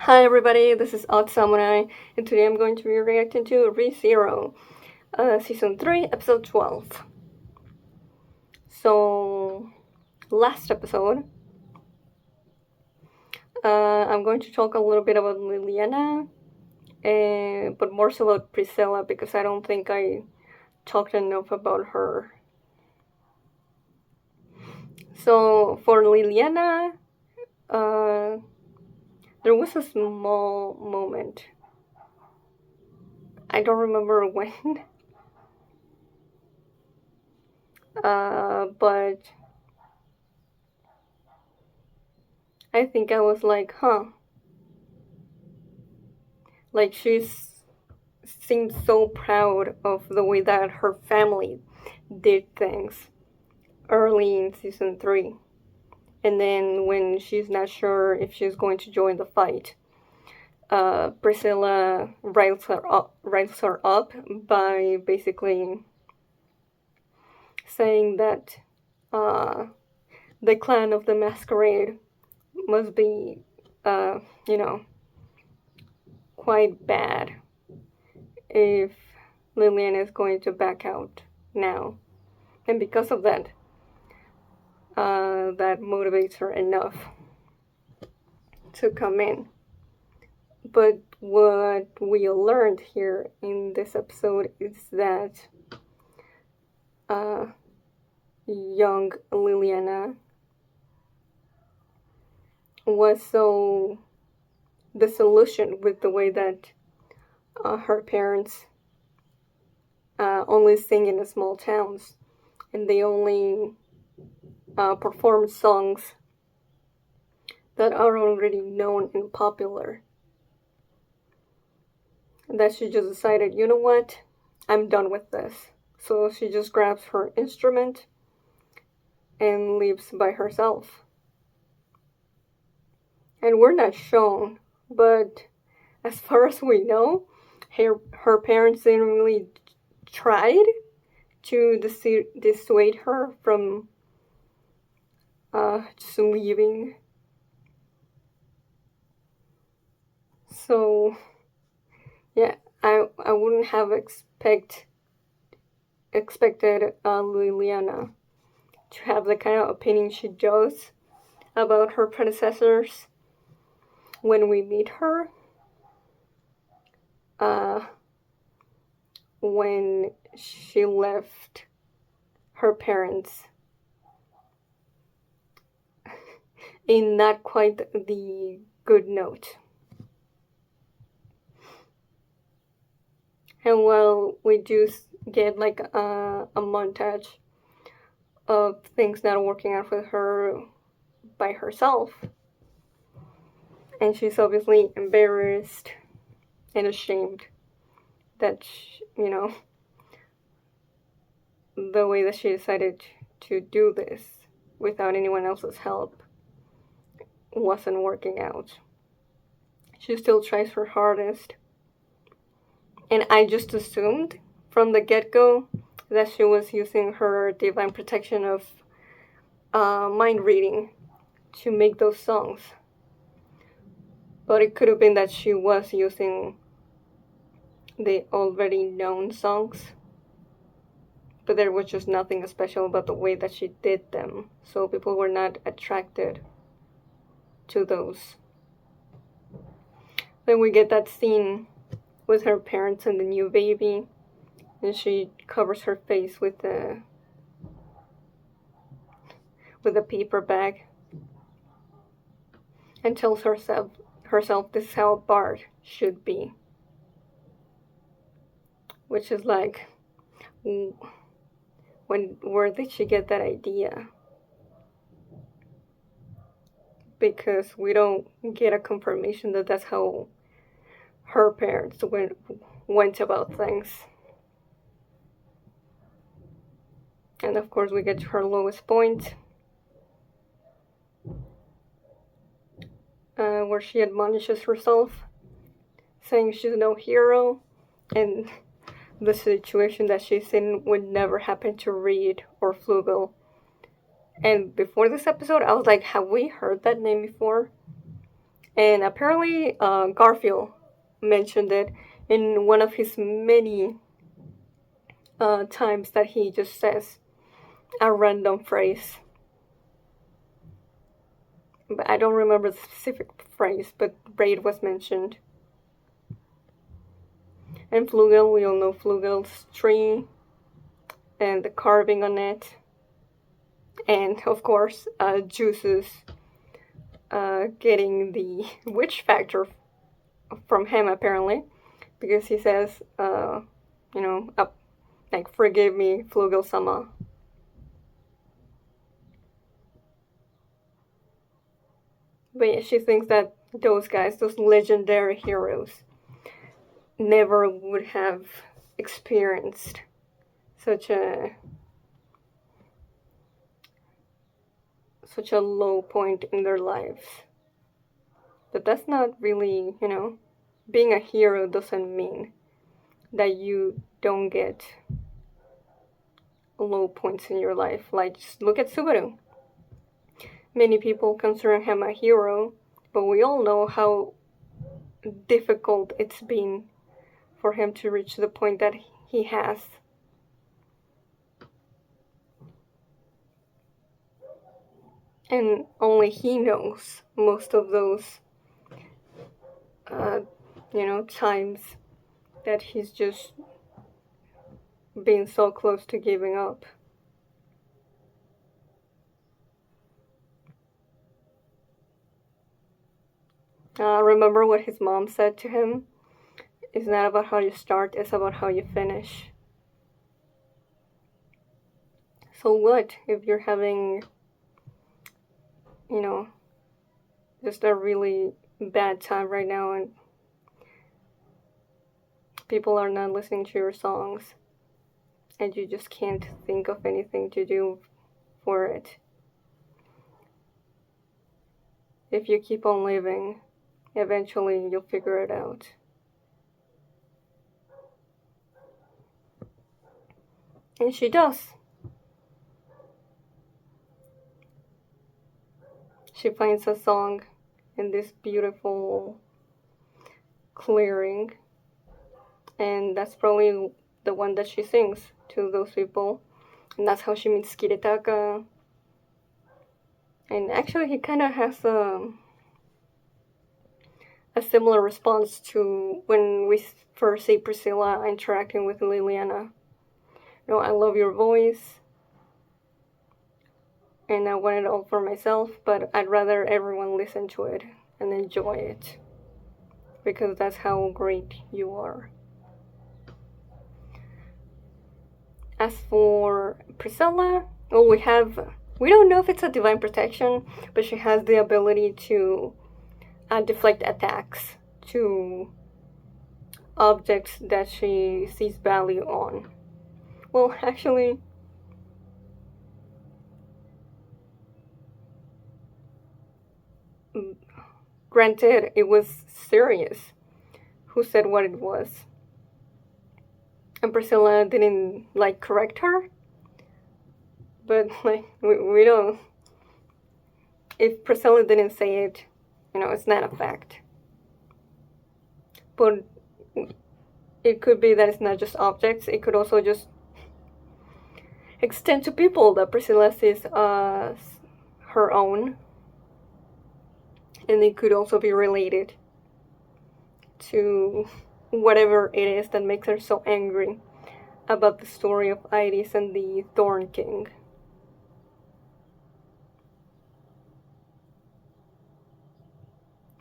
Hi everybody, this is Odd Samurai, and today I'm going to be reacting to ReZero, Season 3, Episode 12. So, last episode, I'm going to talk a little bit about Liliana, but more so about Priscilla, because I don't think I talked enough about her. So, for Liliana, there was a small moment. I don't remember when, but I think I was like, huh. Like, seemed so proud of the way that her family did things early in season 3. And then when she's not sure if she's going to join the fight, Priscilla riles her up by basically saying that the clan of the masquerade must be, you know, quite bad if Lillian is going to back out now. And because of that, that motivates her enough to come in. But what we learned here in this episode is that young Liliana was so disillusioned with the way that her parents only sing in the small towns, and they only perform songs that are already known and popular. And that she just decided, you know what, I'm done with this. So she just grabs her instrument and leaves by herself. And we're not shown, but as far as we know, her parents didn't really try to dissuade her from just leaving. So yeah, I wouldn't have expected Liliana to have the kind of opinion she does about her predecessors when we meet her. When she left her parents in not quite the good note. And while we do get like a montage of things not working out with her by herself, and she's obviously embarrassed and ashamed that the way that she decided to do this without anyone else's help wasn't working out. She still tries her hardest, and I just assumed from the get-go that she was using her divine protection of mind reading to make those songs. But it could have been that she was using the already known songs, but there was just nothing special about the way that she did them, so people were not attracted to those. Then we get that scene with her parents and the new baby, and she covers her face with a paper bag and tells herself this is how Bart should be. Which is like, where did she get that idea? Because we don't get a confirmation that that's how her parents went about things. And of course we get to her lowest point, where she admonishes herself, saying she's no hero, and the situation that she's in would never happen to Reed or Flugel. And before this episode, I was like, have we heard that name before? And apparently, Garfield mentioned it in one of his many times that he just says a random phrase. But I don't remember the specific phrase, but braid was mentioned. And flugel, we all know flugel's tree and the carving on it. And of course, Juice's getting the witch factor from him apparently, because he says, like, forgive me, Flugel-sama. But yeah, she thinks that those guys, those legendary heroes, never would have experienced such a low point in their lives. But that's not really, being a hero doesn't mean that you don't get low points in your life. Like, just look at Subaru. Many people consider him a hero, but we all know how difficult it's been for him to reach the point that he has. And only he knows most of those, times that he's just been so close to giving up. Remember what his mom said to him? It's not about how you start, it's about how you finish. So what if you're having, just a really bad time right now and people are not listening to your songs and you just can't think of anything to do for it? If you keep on living, eventually you'll figure it out. And she does. She finds a song in this beautiful clearing, and that's probably the one that she sings to those people, and that's how she meets Kiritaka. And actually he kind of has a similar response to when we first see Priscilla interacting with Liliana. I love your voice, and I want it all for myself, but I'd rather everyone listen to it and enjoy it, because that's how great you are. As for Priscilla, well, we don't know if it's a divine protection, but she has the ability to deflect attacks to objects that she sees value on. Well, actually, granted, it was Sirius who said what it was. And Priscilla didn't, correct her. But, we don't... If Priscilla didn't say it, it's not a fact. But it could be that it's not just objects. It could also just extend to people that Priscilla sees as her own. And it could also be related to whatever it is that makes her so angry about the story of Iris and the Thorn King.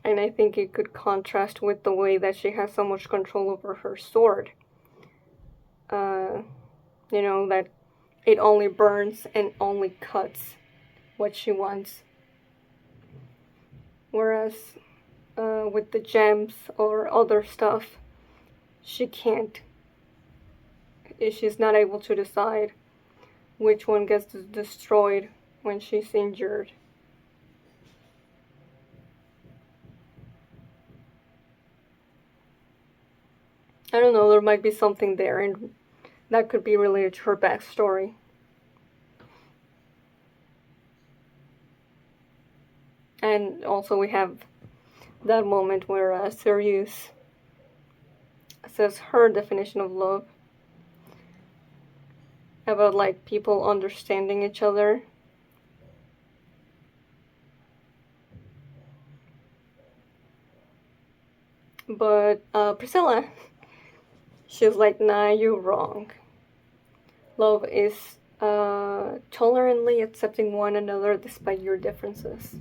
And I think it could contrast with the way that she has so much control over her sword. That it only burns and only cuts what she wants. Whereas with the gems or other stuff, she can't. She's not able to decide which one gets destroyed when she's injured. I don't know, there might be something there, and that could be related to her backstory. And also we have that moment where Sirius says her definition of love about like people understanding each other. But Priscilla, she's like, nah, you're wrong. Love is tolerantly accepting one another despite your differences.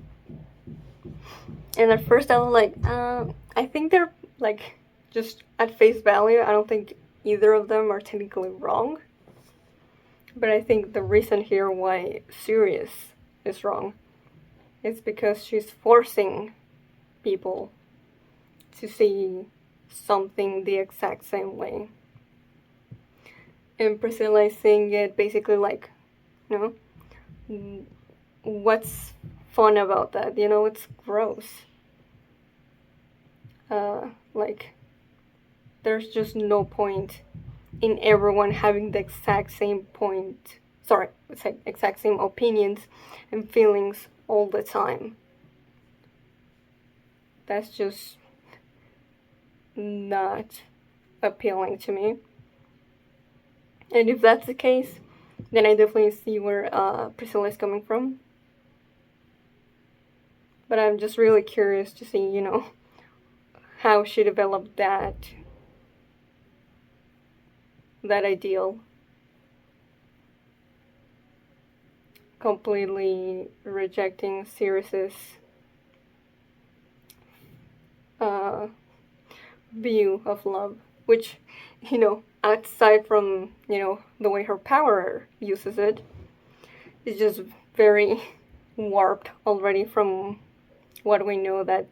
And at first I was like, I think they're like just at face value. I don't think either of them are technically wrong. But I think the reason here why Sirius is wrong is because she's forcing people to see something the exact same way. And Priscilla is saying it basically like, you know, what's fun about that? You know, it's gross. Like, there's just no point in everyone having the exact same point. Sorry, it's like exact same opinions and feelings all the time. That's just not appealing to me. And if that's the case, then I definitely see where Priscilla is coming from. But I'm just really curious to see, you know, how she developed that ideal. Completely rejecting Sirius's view of love, which, you know, aside from, you know, the way her power uses it, is just very warped already from what we know that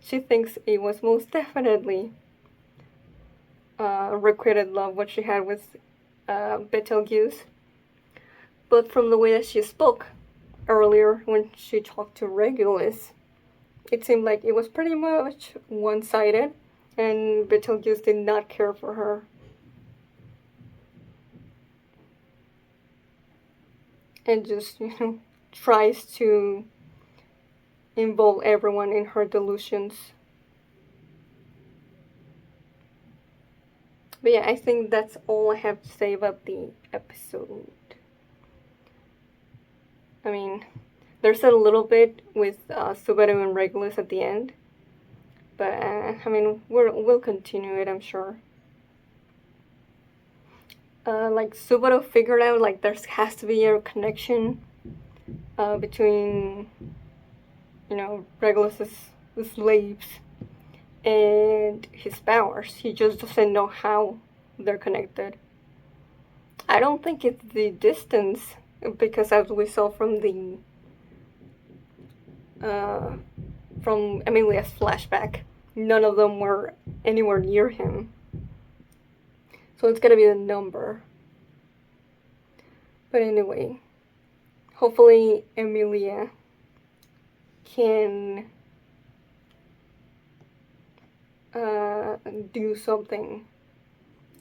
she thinks it was most definitely requited love what she had with Betelgeuse. But from the way that she spoke earlier when she talked to Regulus, it seemed like it was pretty much one-sided, and Betelgeuse did not care for her. And just, you know, tries to involve everyone in her delusions. But yeah, I think that's all I have to say about the episode. I mean, there's a little bit with Subaru and Regulus at the end. But, I mean, we'll continue it, I'm sure. Like, Subaru figured out, like, there has to be a connection between, you know, Regulus's slaves and his powers. He just doesn't know how they're connected. I don't think it's the distance, because as we saw from the from Emilia's flashback, none of them were anywhere near him. So it's gonna be the number. But anyway, hopefully Emilia can do something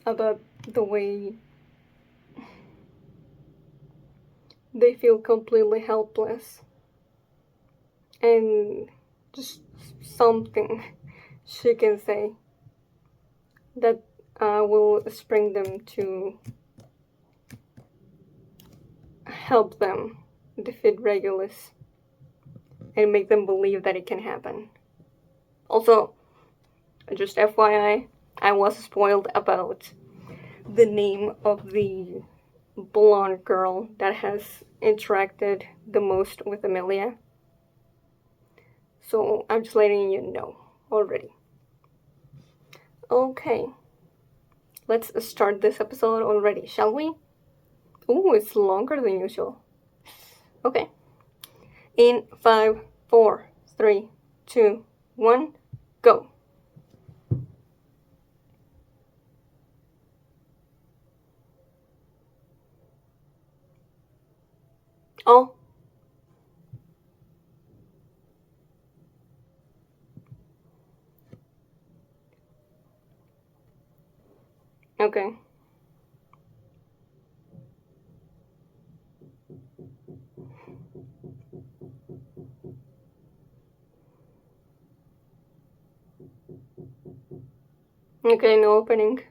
about the way they feel completely helpless, and just something she can say that will spring them to help them defeat Regulus and make them believe that it can happen. Also, just FYI, I was spoiled about the name of the blonde girl that has interacted the most with Emilia. So I'm just letting you know already. Okay, let's start this episode already, shall we? Ooh, it's longer than usual. Okay. In 5, 4, 3, 2, 1, go. Oh. Okay. Okay, no opening.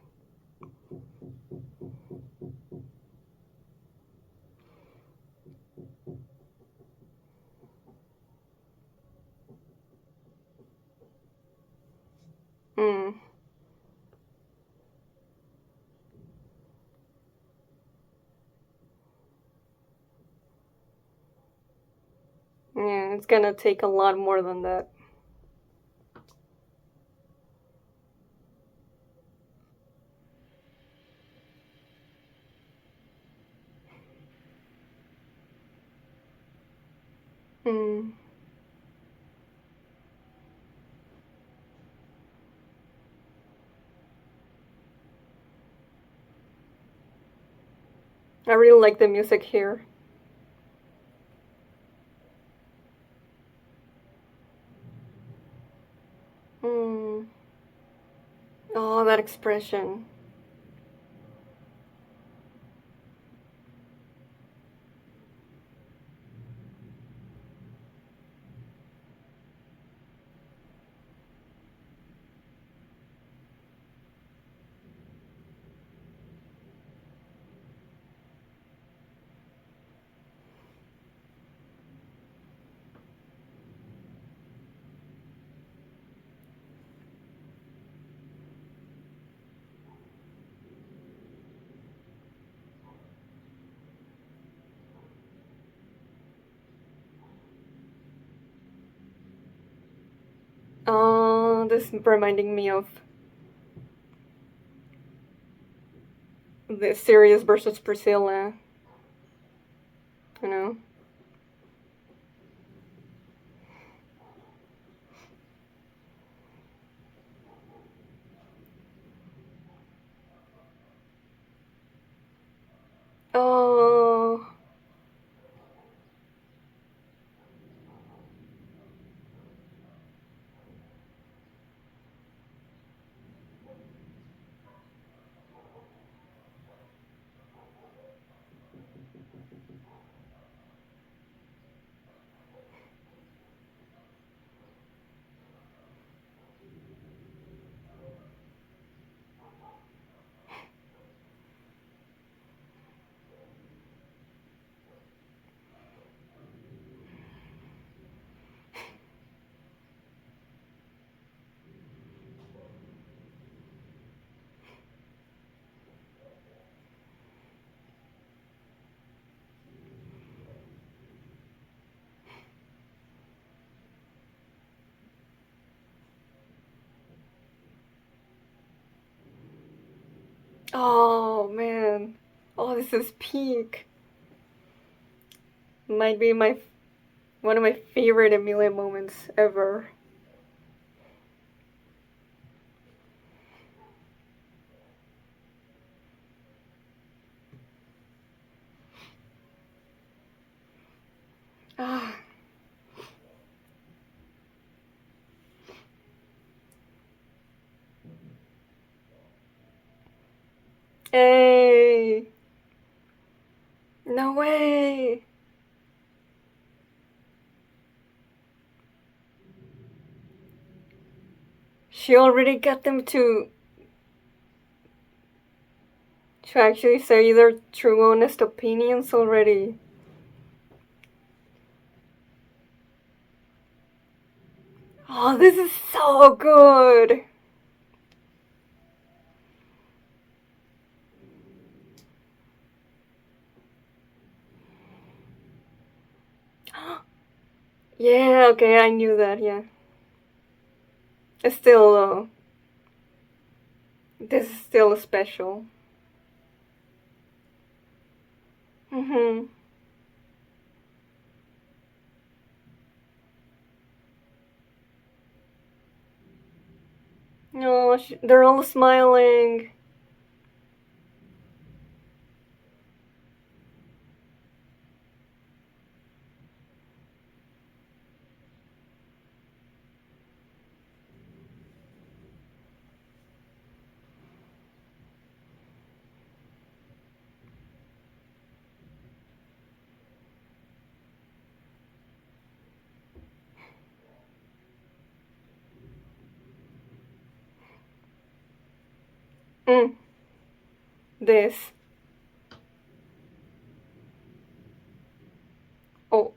Hmm. Yeah, it's gonna take a lot more than that. Hmm. I really like the music here. Hmm. Oh, that expression. Oh, this reminding me of the Sirius versus Priscilla. You know. Oh. Oh man. Oh, this is peak. Might be my one of my favorite Emilia moments ever. Ah. Hey. No way. She already got them to actually say their true honest opinions already. Oh, this is so good. Yeah, okay, I knew that, yeah. Still, though, this is still special. Mm-hmm. No, they're all smiling. Mm, this. Oh.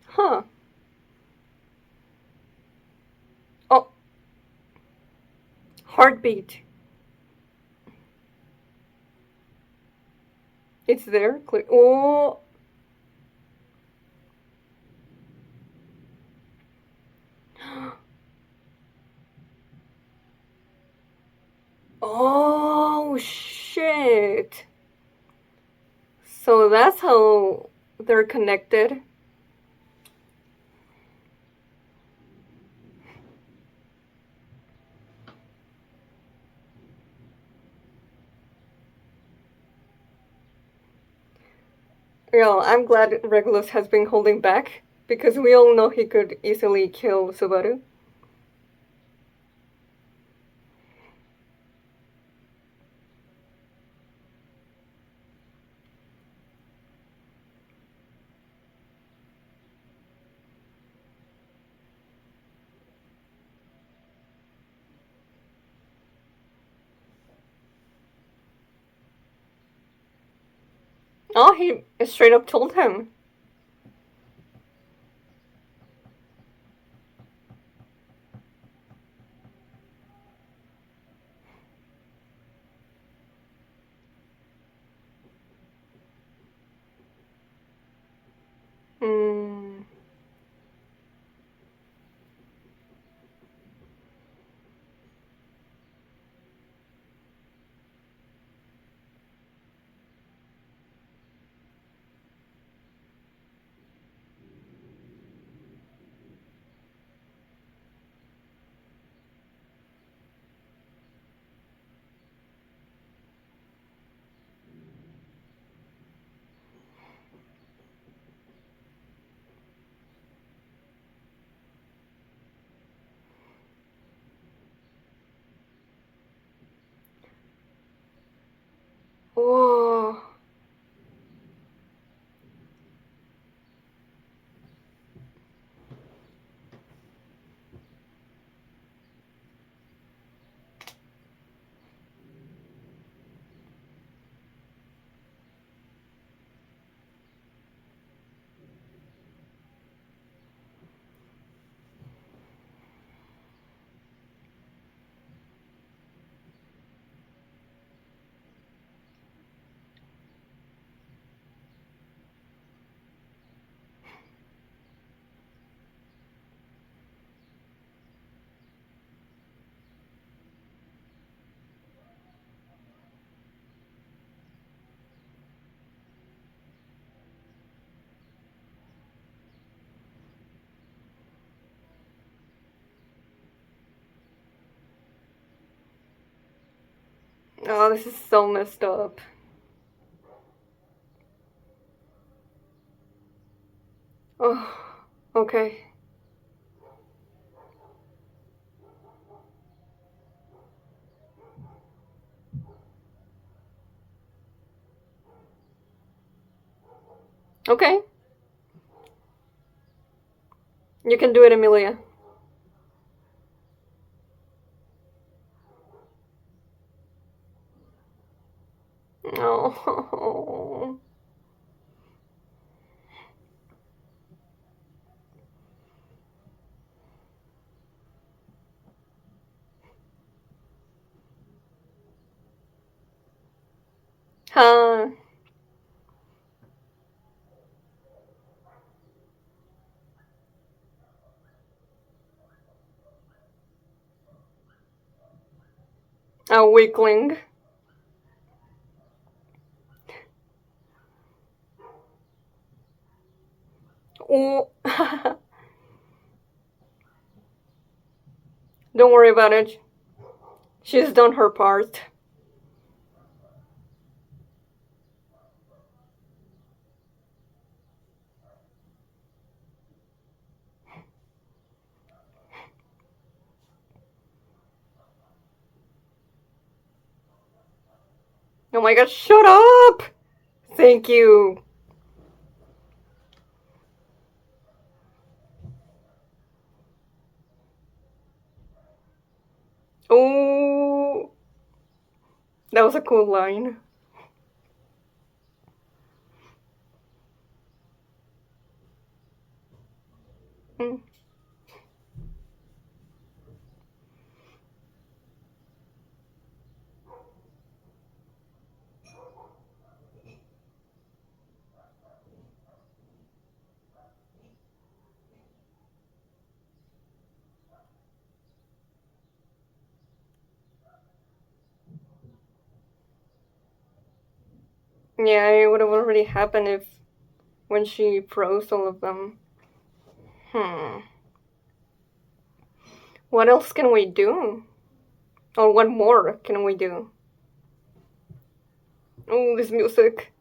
Huh. Oh. Heartbeat. It's there. Oh. Oh, shit. So that's how they're connected. Yeah, I'm glad Regulus has been holding back because we all know he could easily kill Subaru. Oh, he straight up told him. Hmm. Whoa. Oh, this is so messed up. Oh, okay. Okay. You can do it, Emilia. Oh. Huh. A weakling. Oh. Don't worry about it. She's done her part. Oh my god, shut up! Thank you. Oh, that was a cool line. Mm. Yeah, it would have already happened if when she froze all of them. What else can we do? Or what more can we do? Oh, this music.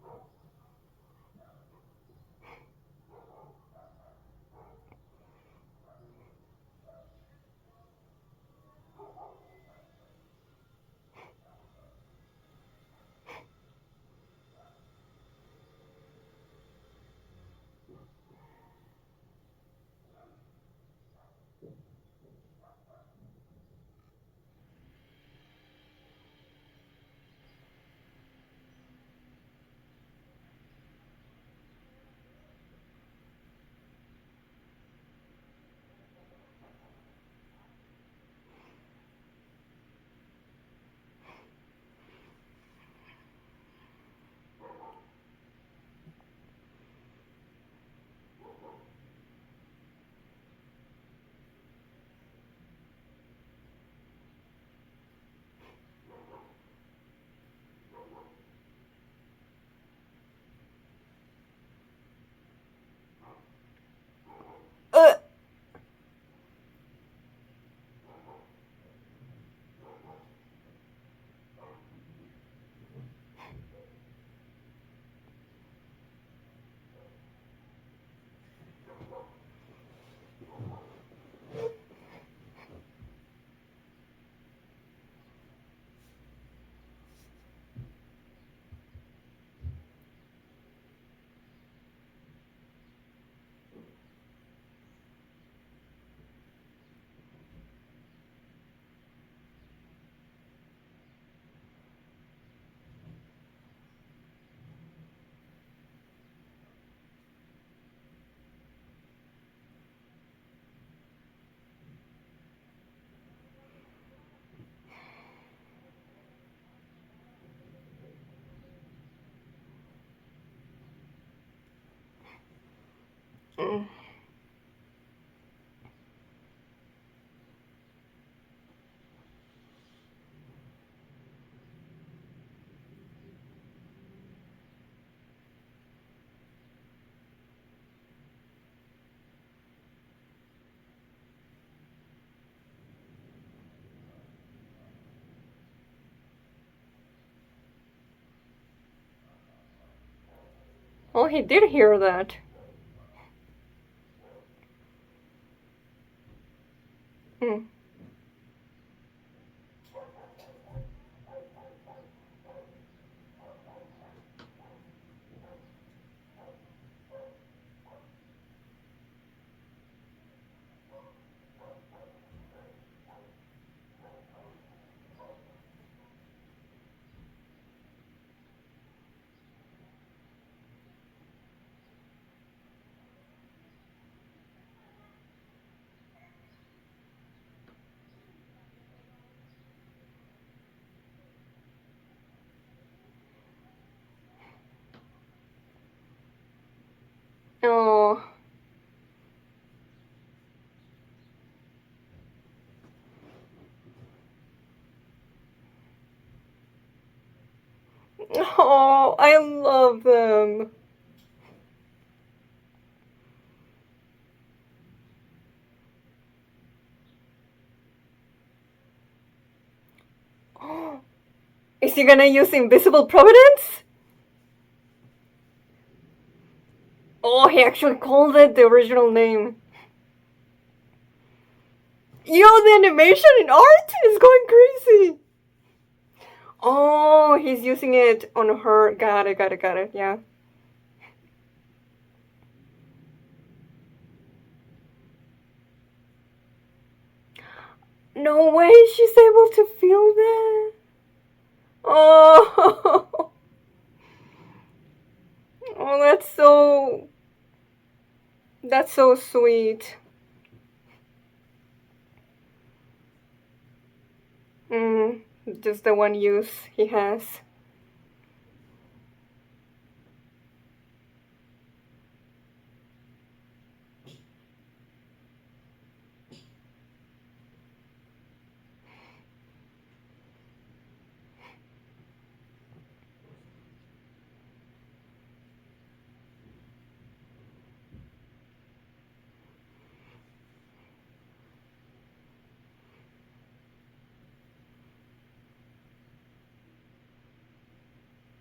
Uh. Mm. Oh, he did hear that. Mm. Oh. Oh, I love them. Is he gonna use Invisible Providence? Oh, he actually called it the original name. Yo, the animation and art is going crazy. Oh, he's using it on her. Got it, got it, got it, yeah. No way she's able to feel that. Oh, oh, that's so sweet. Mm, just the one use he has.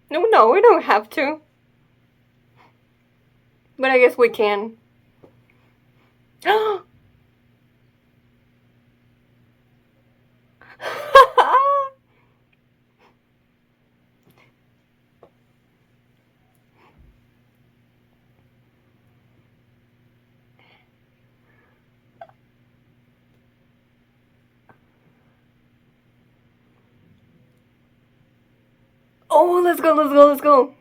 No, no, we don't have to. But I guess we can. Oh, let's go, let's go, let's go.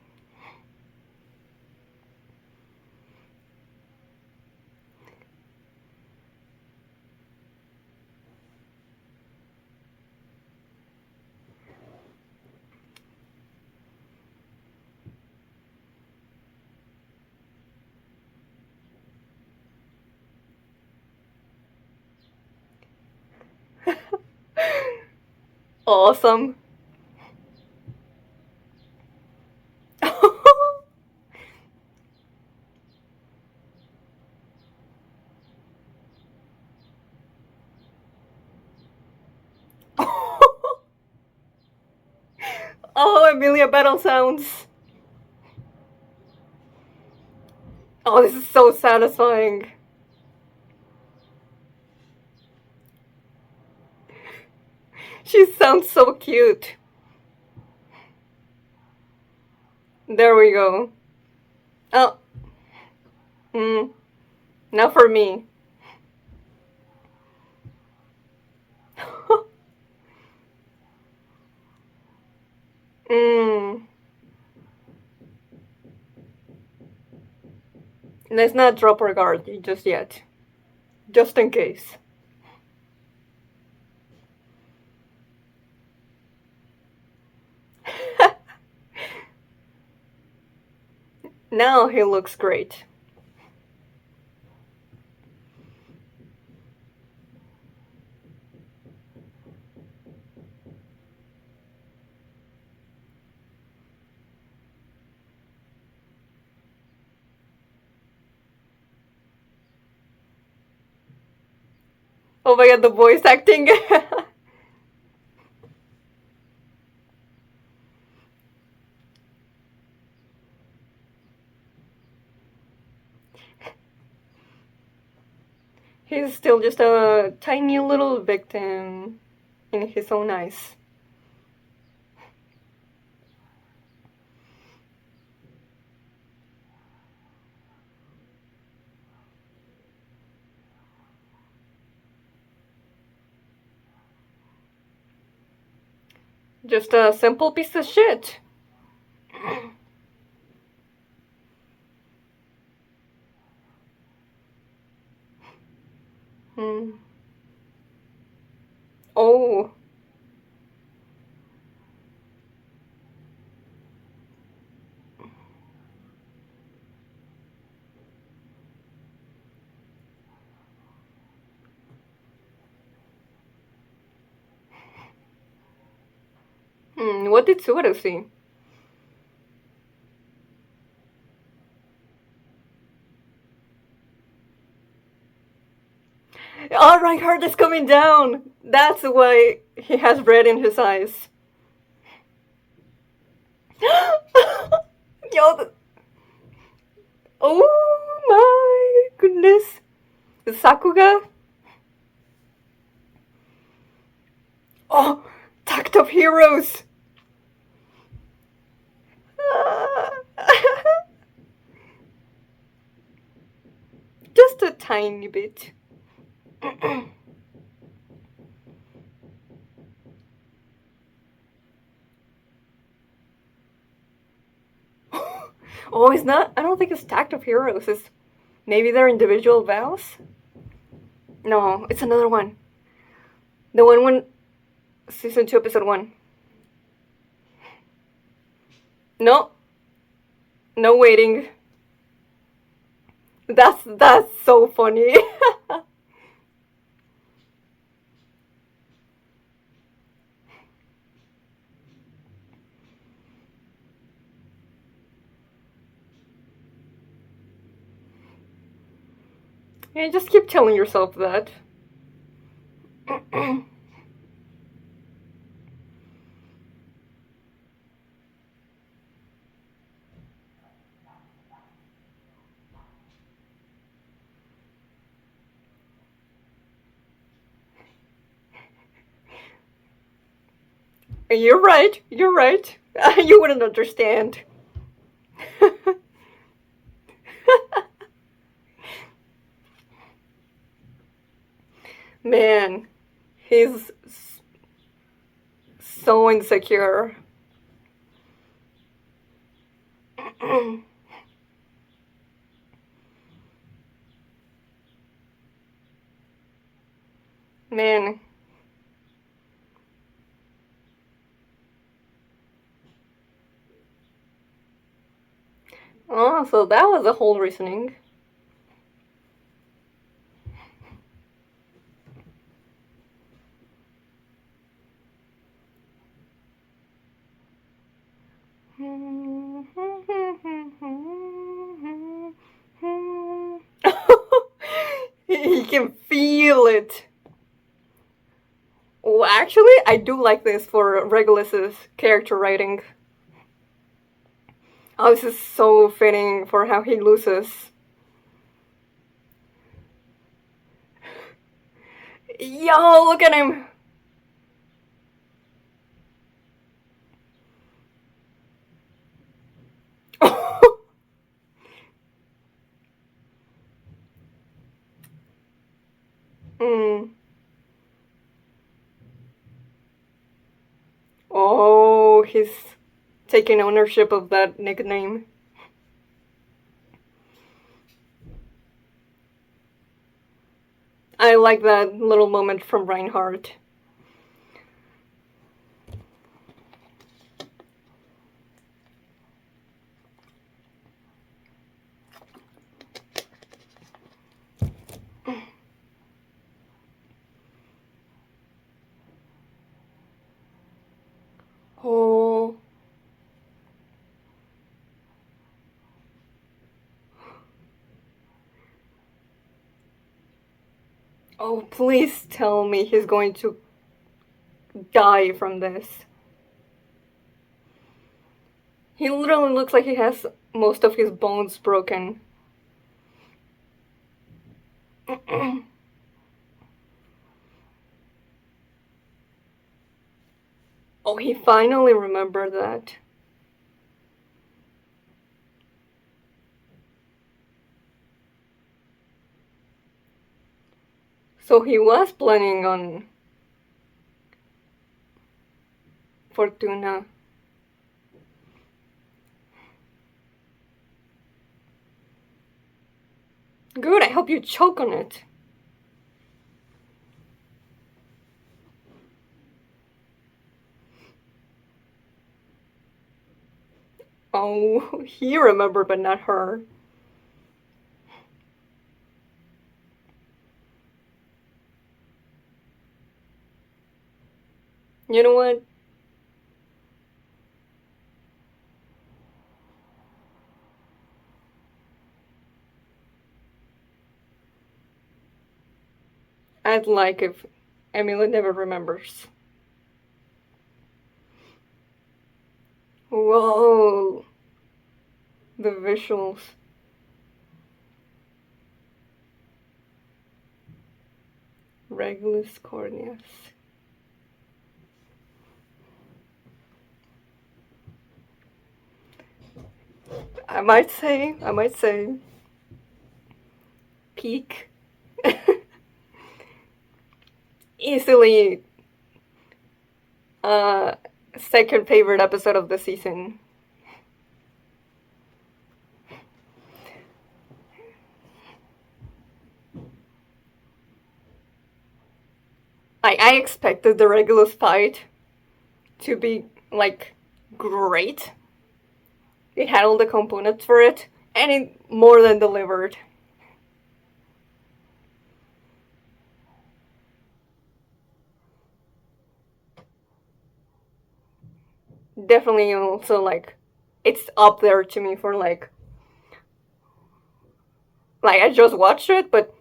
Awesome. Oh, Emilia battle sounds. Oh, this is so satisfying. She sounds so cute. There we go. Oh, mm, not for me. mm. Let's not drop our guard just yet. Just in case. Now he looks great. Oh my god, the voice acting. He's still just a tiny little victim in his own eyes. Just a simple piece of shit. Hmm. Oh. Hmm. What did Subaru see? Alright, heart is coming down. That's why he has red in his eyes. Yo, oh my goodness. Sakuga? Oh, Tact of Heroes. just a tiny bit. Oh, it's not. I don't think it's Tact of Heroes. It's maybe they're individual vows. No, it's another one. The one when season 2, episode 1. No, no waiting. That's so funny. Yeah, just keep telling yourself that. You're right. You're right. You wouldn't understand. Man, he's so insecure. Man. Oh, so that was the whole reasoning. He can feel it. Well, actually, I do like this for Regulus's character writing. Oh, this is so fitting for how he loses. Yo, look at him. Mm. Oh, he's taking ownership of that nickname. I like that little moment from Reinhardt. Oh. Oh, please tell me he's going to die from this. He literally looks like he has most of his bones broken. Oh, he finally remembered that. So he was planning on Fortuna. Good, I hope you choke on it. Oh, he remembered, but not her. You know what? I'd like if Emilia never remembers. Whoa. The visuals. Regulus corneas. I might say, peak. Easily second favorite episode of the season. I expected the Regulus fight to be, like, great. It had all the components for it, and it more than delivered. Definitely also, like, it's up there to me for, like, I just watched it, but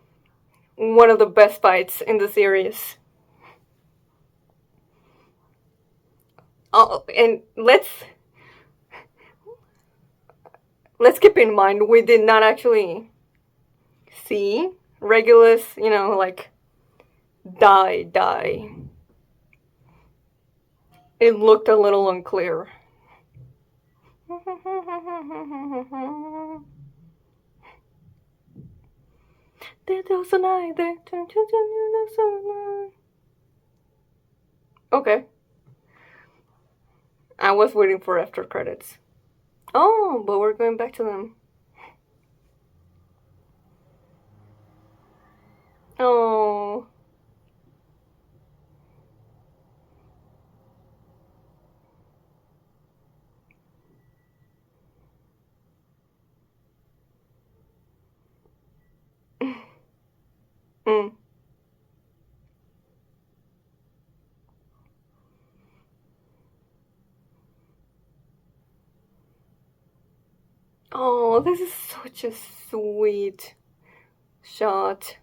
one of the best fights in the series. Oh, and let's keep in mind we did not actually see Regulus, like, die. It looked a little unclear. Okay. I was waiting for after credits. Oh, but we're going back to them. Oh. Mm. Oh, this is such a sweet shot.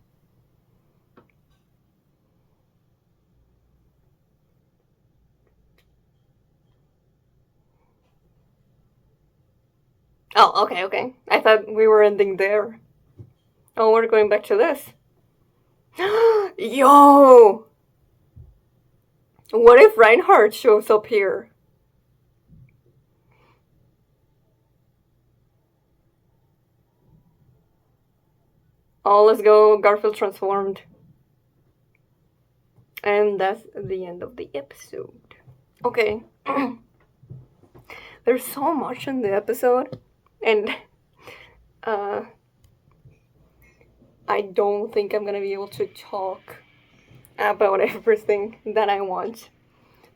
Oh, okay. I thought we were ending there. Oh, we're going back to this. Yo! What if Reinhardt shows up here? Oh, let's go. Garfield transformed. And that's the end of the episode. Okay. There's so much in the episode, and I don't think I'm gonna be able to talk about everything that I want.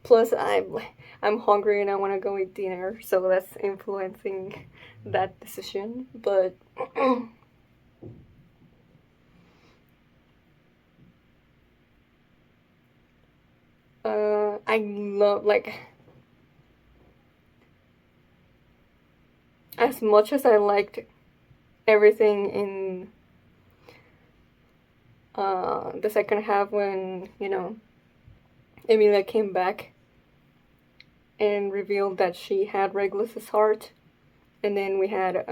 Plus, I'm hungry and I want to go eat dinner, so that's influencing that decision. But I love, like, as much as I liked everything in the second half when Emilia came back and revealed that she had Regulus's heart, and then we had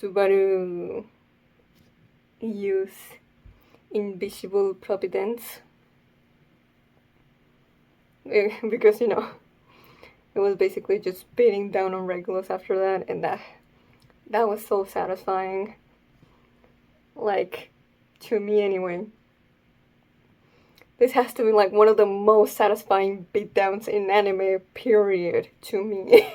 Subaru use invisible providence because it was basically just beating down on Regulus after that, and that was so satisfying. Like, to me anyway. This has to be like one of the most satisfying beatdowns in anime, period, to me.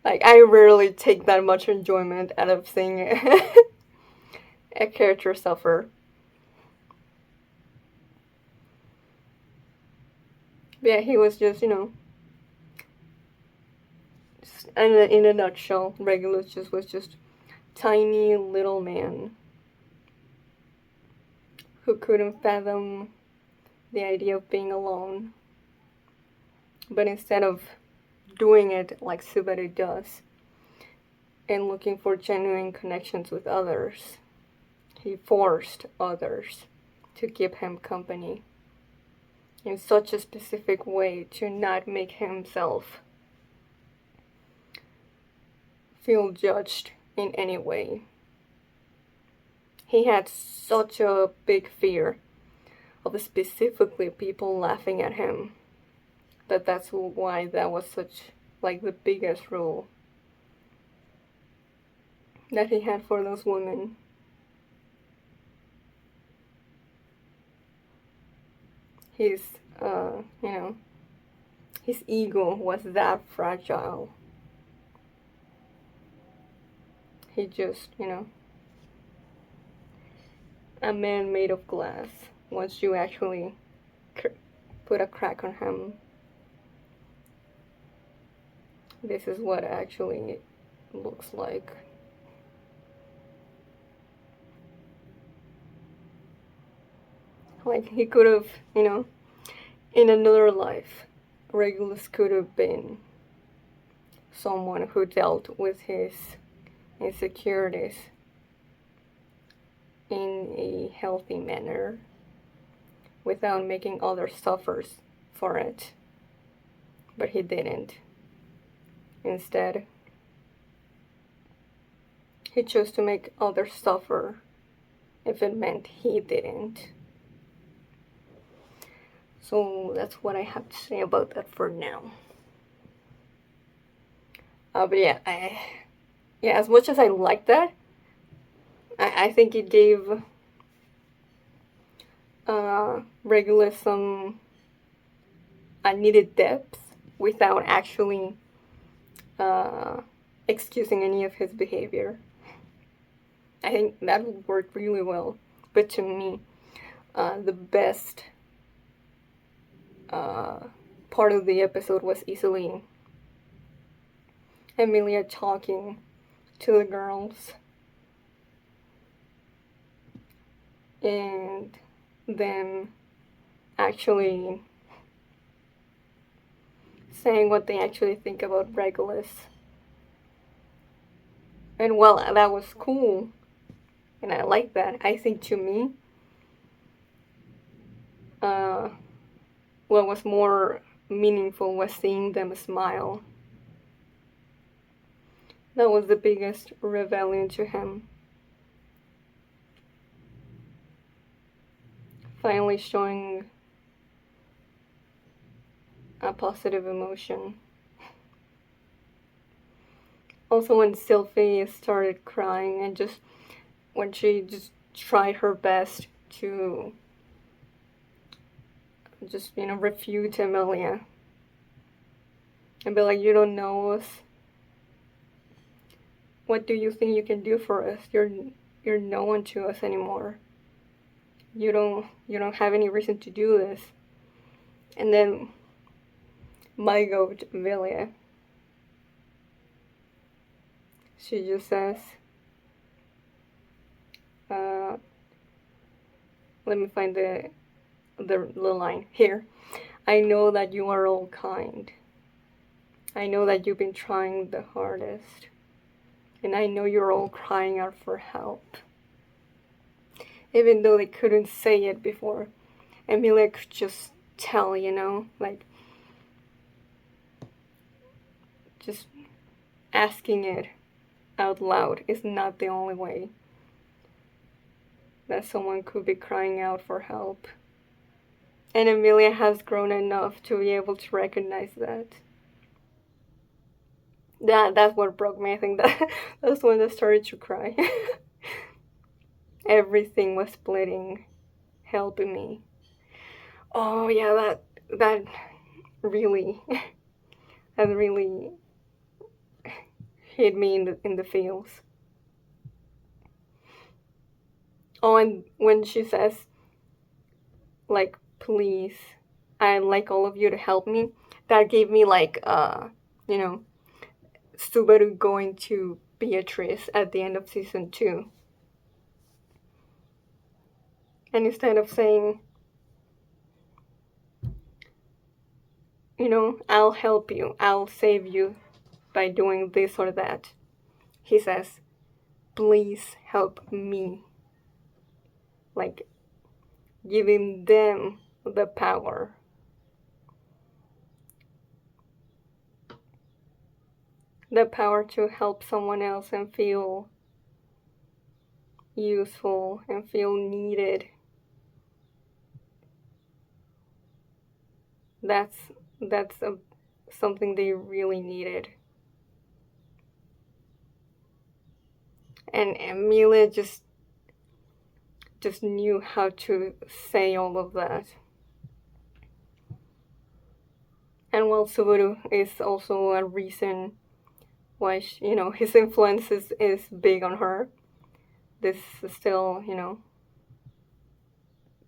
Like, I rarely take that much enjoyment out of seeing a character suffer. But yeah, he was just, in a nutshell, Regulus was just tiny little man who couldn't fathom the idea of being alone. But instead of doing it like Subaru does and looking for genuine connections with others, he forced others to keep him company in such a specific way to not make himself feel judged in any way. He had such a big fear of specifically people laughing at him that's why that was such, like, the biggest rule. that he had for those women. His, you know, his ego was that fragile. He just, a man made of glass. Once you actually put a crack on him, this is what actually looks like. Like he could have, in another life, Regulus could have been someone who dealt with his insecurities in a healthy manner without making others suffer for it. But he didn't. Instead, he chose to make others suffer if it meant he didn't. So that's what I have to say about that for now. But yeah, as much as I like that, I think it gave Regulus some unneeded depth without actually excusing any of his behavior. I think that would work really well. But to me, the best part of the episode was easily Emilia talking to the girls and them actually saying what they actually think about Regulus. And well, that was cool, and I like that. I think to me, what was more meaningful was seeing them smile. That was the biggest rebellion to him. Finally showing a positive emotion. Also when Sylvie started crying and just when she just tried her best to just, refute Emilia and be like, you don't know us. What do you think you can do for us? You're no one to us anymore. You don't have any reason to do this. And then my goat, Emilia, she just says, let me find the line here. I know that you are all kind. I know that you've been trying the hardest. And I know you're all crying out for help. Even though they couldn't say it before, Emilia could just tell, like, just asking it out loud is not the only way that someone could be crying out for help. And Emilia has grown enough to be able to recognize that. That's what broke me. I think that's when I started to cry. Everything was splitting, helping me. Oh yeah, that really that really hit me in the feels. Oh, and when she says, like, please, I'd like all of you to help me, that gave me like Subaru going to Beatrice at the end of season 2. And instead of saying, I'll help you, I'll save you by doing this or that, he says, please help me. Like, giving them the power. The power to help someone else and feel useful and feel needed. That's something they really needed. And Emilia just knew how to say all of that. And while Subaru is also a reason why his influence is big on her, this is still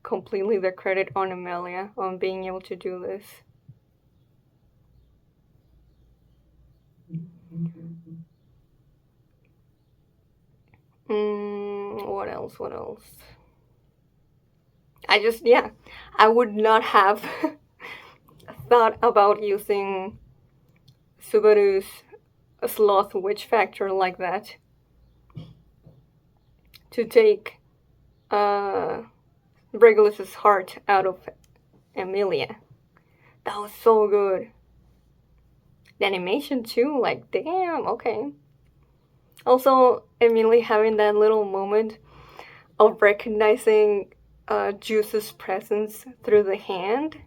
completely the credit on Emilia on being able to do this. What else? What else? I would not have thought about using Subaru's sloth witch factor like that to take Regulus's heart out of Emilia. That was so good. The animation too, like damn, okay. Also, Emilia having that little moment of recognizing Juice's presence through the hand.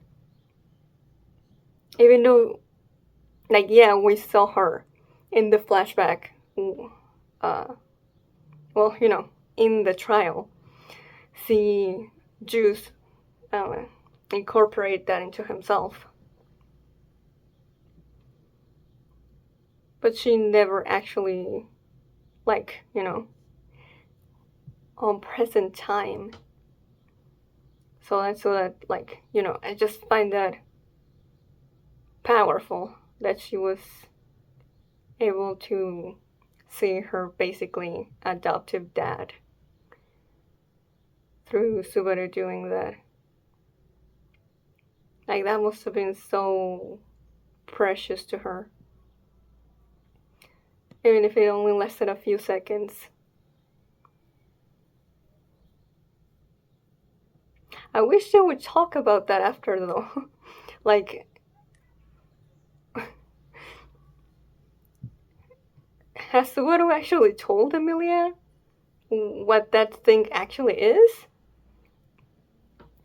Even though, like, yeah, we saw her in the flashback, well, in the trial, see Juice incorporate that into himself. But she never actually, like, on present time. So that, like, I just find that powerful that she was able to see her basically adoptive dad through Subaru doing that. Like, that must have been so precious to her. Even if it only lasted a few seconds. I wish they would talk about that after, though. Like, has Subaru actually told Emilia what that thing actually is?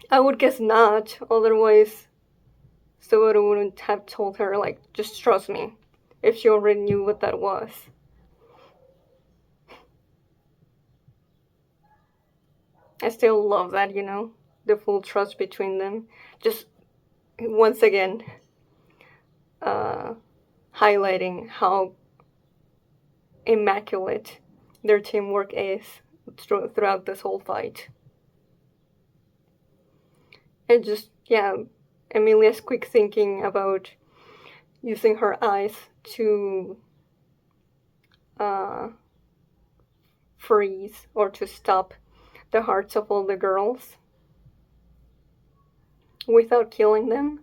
I would guess not, otherwise Subaru wouldn't have told her, like, just trust me, if she already knew what that was. I still love that, the full trust between them. Just, once again, highlighting how immaculate their teamwork is throughout this whole fight. And just, yeah, Emilia's quick thinking about using her eyes to freeze or to stop the hearts of all the girls without killing them.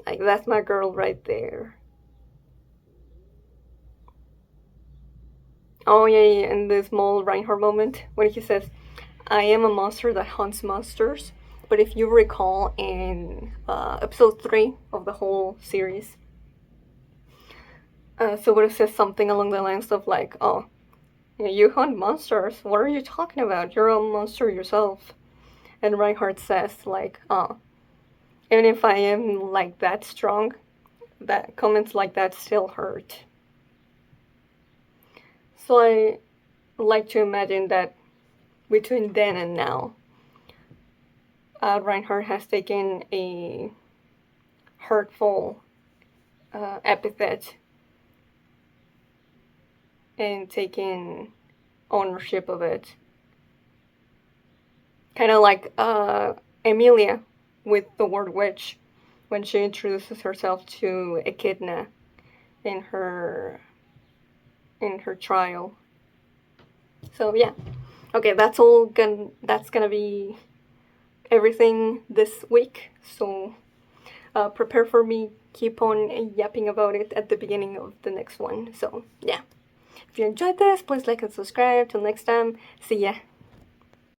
Like, that's my girl right there. Oh yeah, and the small Reinhardt moment when he says, I am a monster that hunts monsters. But if you recall in episode 3 of the whole series, Subaru says something along the lines of like, oh, you hunt monsters? What are you talking about? You're a monster yourself. And Reinhardt says like, oh, even if I am like that strong, that comments like that still hurt. So I like to imagine that between then and now, Reinhardt has taken a hurtful epithet and taken ownership of it. Kind of like Emilia with the word witch when she introduces herself to Echidna in her trial. So yeah, okay, that's gonna be everything this week. So prepare for me keep on yapping about it at the beginning of the next one. So yeah, if you enjoyed this, please like and subscribe. Till next time, see ya.